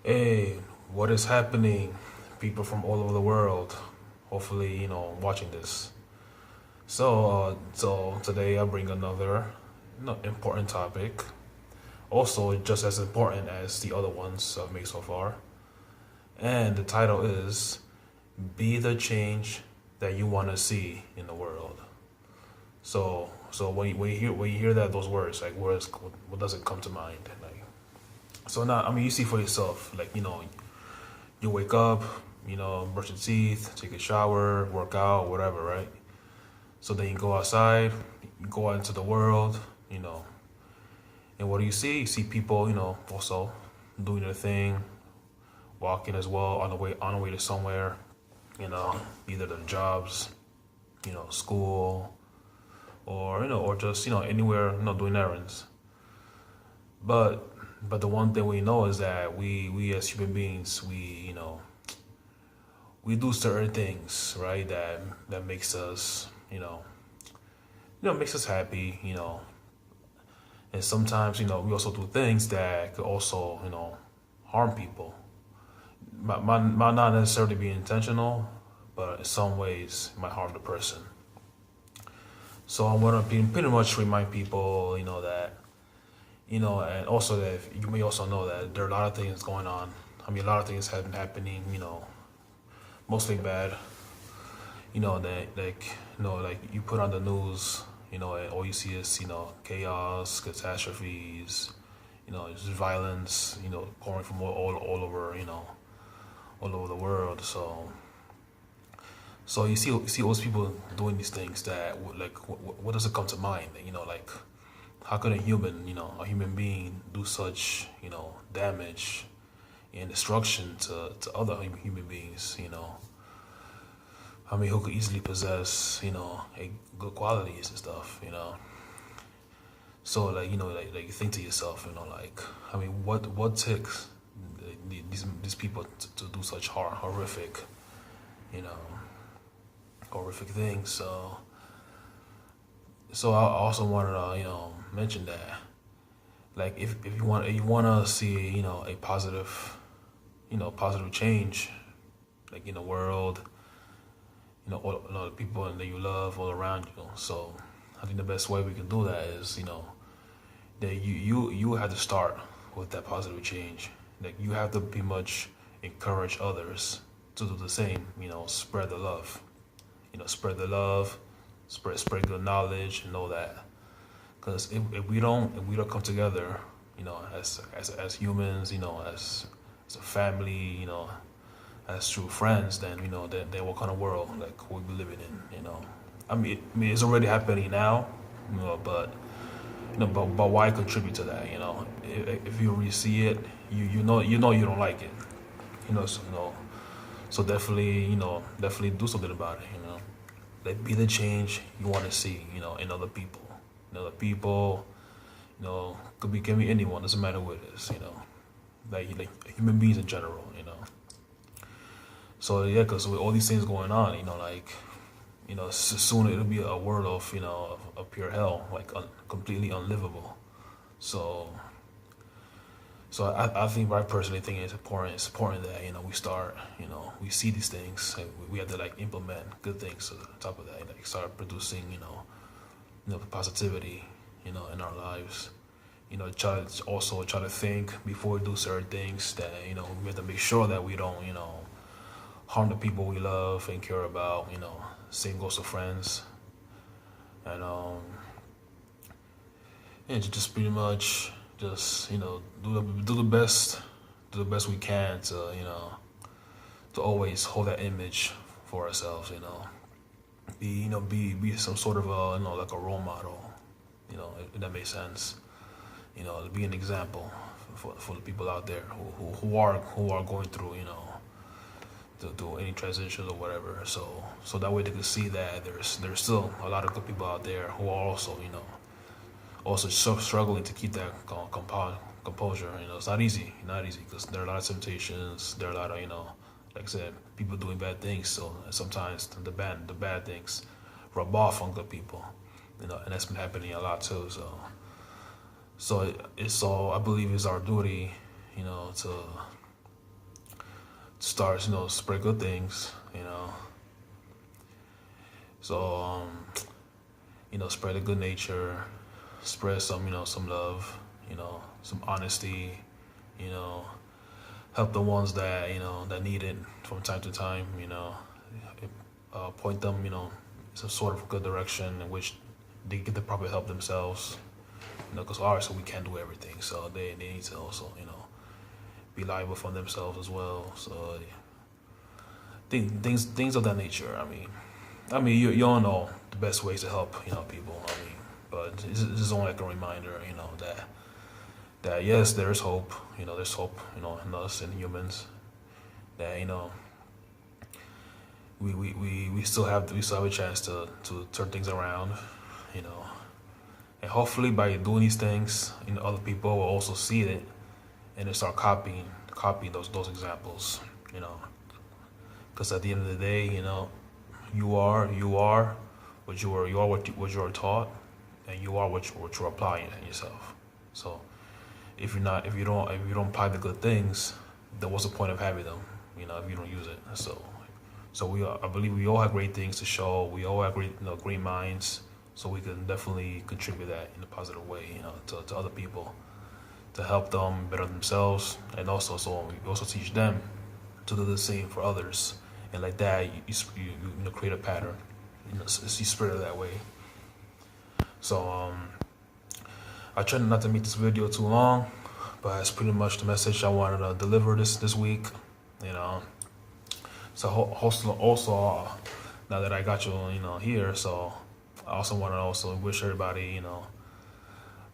Hey, what is happening? People from all over the world, hopefully, watching this. So today I bring another important topic, also just as important as the other ones I've made so far. And the title is "Be the Change That You Want to See in the World." So when you hear those words, like what does it come to mind? Like, so now, I mean, you see for yourself, like you wake up, brush your teeth, take a shower, work out, whatever, right? So then you go outside, you go out into the world, you know, and what do you see? You see people, also doing their thing, walking as well on the way to somewhere, either their jobs, school, or just anywhere, doing errands. But but the one thing we know is that we as human beings, we do certain things, right? That makes us, makes us happy, and sometimes, we also do things that could also, harm people. Might not necessarily be intentional, but in some ways it might harm the person. So I want to pretty much remind people, that, and also that you may also know that there are a lot of things going on. I mean, a lot of things have been happening, mostly bad. Like you put on the news, and all you see is, chaos, catastrophes, just violence, pouring from all over, all over the world. So you see all those people doing these things that like what does it come to mind? Like how can a human being do such, damage and destruction to other human beings, I mean, who could easily possess, a good qualities and stuff. So like, like you think to yourself, like, I mean, what takes these people to do such horrific, you know, horrific things. So I also wanted to, mention that, like, if you want to see, a positive, positive change, like in the world, the people that you love all around you. So I think the best way we can do that is, that you have to start with that positive change. Like you have to pretty much encourage others to do the same. Spread the love. Spread the love, spread good knowledge, and all that. Because if we don't come together, as humans, as a family, as true friends, then then what kind of world like we'll be living in? I mean, it's already happening now, but but why contribute to that? If you really see it, you know you don't like it, so definitely definitely do something about it. Like be the change you want to see, in other people, can be anyone, doesn't matter what it is, like human beings in general. So yeah, because with all these things going on, like, soon it'll be a world of, of pure hell, like completely unlivable. So, so I think, I personally think it's important. It's important that we start, we see these things, and we have to like implement good things. So on top of that, like start producing, positivity, in our lives. Try to think before we do certain things. That we have to make sure that we don't, harm the people we love and care about. Same goes to friends, and yeah, just pretty much just do the best we can to to always hold that image for ourselves. Be some sort of a like a role model. If that makes sense. Be an example for the people out there who are going through to do any transitions or whatever. So that way they can see that there's still a lot of good people out there who are also also struggling to keep that composure. It's not easy because there are a lot of temptations. There are a lot of like I said, people doing bad things. So sometimes the bad things rub off on good people. And that's been happening a lot too. So it's all, I believe, it's our duty, to starts, spread good things, So, spread a good nature, spread some love, some honesty, you know, help the ones that, that need it from time to time, point them, some sort of good direction in which they get the proper help themselves, because obviously we can't do everything, so they need to also, be liable for themselves as well. So things of that nature. I mean, you all know the best ways to help, people. But it's just only like a reminder, that yes, there is hope. There's hope, in us and humans. That we still have a chance to turn things around, and hopefully by doing these things, other people will also see it and they start copying those examples, because at the end of the day, you are what you are what you are taught, and you are what you're applying in yourself. So if you don't apply the good things, then what's the point of having them? If you don't use it. So I believe we all have great things to show. We all have great minds, so we can definitely contribute that in a positive way, to other people, to help them better themselves, and also so we also teach them to do the same for others, and like that you create a pattern, you spread it that way. So I try not to make this video too long, but it's pretty much the message I wanted to deliver this week, So also now that I got you here, so I also want to also wish everybody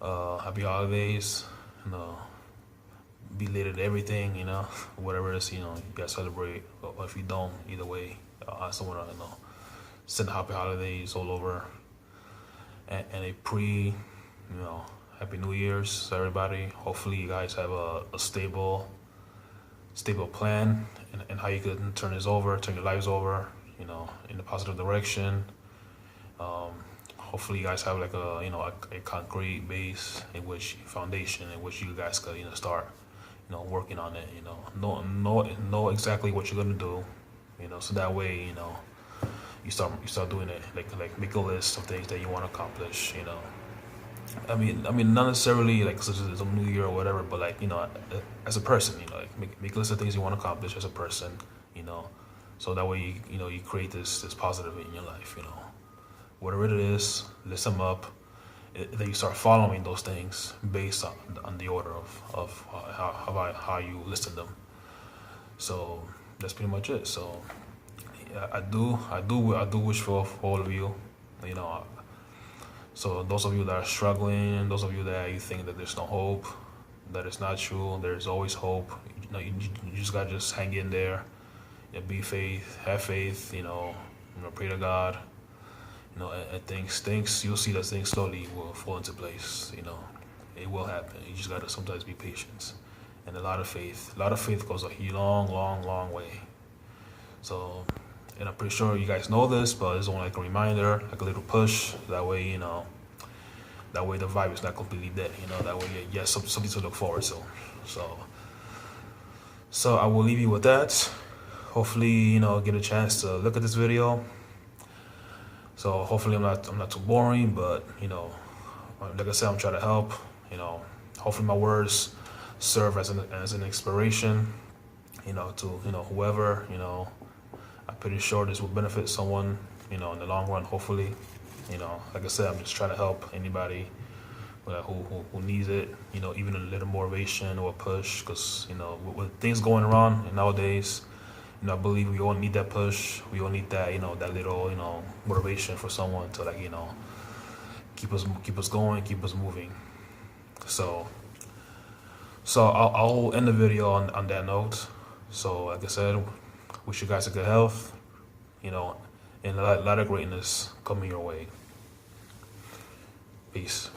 happy holidays, belated everything, whatever it is, you guys celebrate. Or if you don't, either way, I also want to send happy holidays all over, and a happy New Year's to everybody. Hopefully you guys have a stable plan and how you can turn your lives over, in a positive direction. Hopefully you guys have like a concrete base foundation in which you guys could start working on it, know exactly what you're gonna do, so that way you start doing it, like make a list of things that you want to accomplish, I mean not necessarily like such as a new year or whatever, but like as a person, like make a list of things you want to accomplish as a person, so that way you create this positive in your life, whatever it is, list them up. Then you start following those things based on the order of how you listed them. So that's pretty much it. So yeah, I do wish for all of you, So those of you that are struggling, those of you that you think that there's no hope, that it's not true, there's always hope. You just gotta just hang in there, have faith, pray to God. And things you'll see that things slowly will fall into place. It will happen. You just gotta sometimes be patient and a lot of faith. A lot of faith goes a long way. So, and I'm pretty sure you guys know this, but it's only like a reminder, like a little push. That way, that way the vibe is not completely dead. That way, you have something to look forward to. So I will leave you with that. Hopefully, get a chance to look at this video. So hopefully I'm not too boring, but like I said, I'm trying to help. Hopefully my words serve as an inspiration, to whoever. I'm pretty sure this will benefit someone, in the long run. Hopefully, like I said, I'm just trying to help anybody who needs it. Even a little motivation or a push, because with things going around nowadays. I believe we all need that push. We all need that, that little, motivation for someone to keep us going, keep us moving. So I'll end the video on that note. So like I said, wish you guys a good health, and a lot of greatness coming your way. Peace.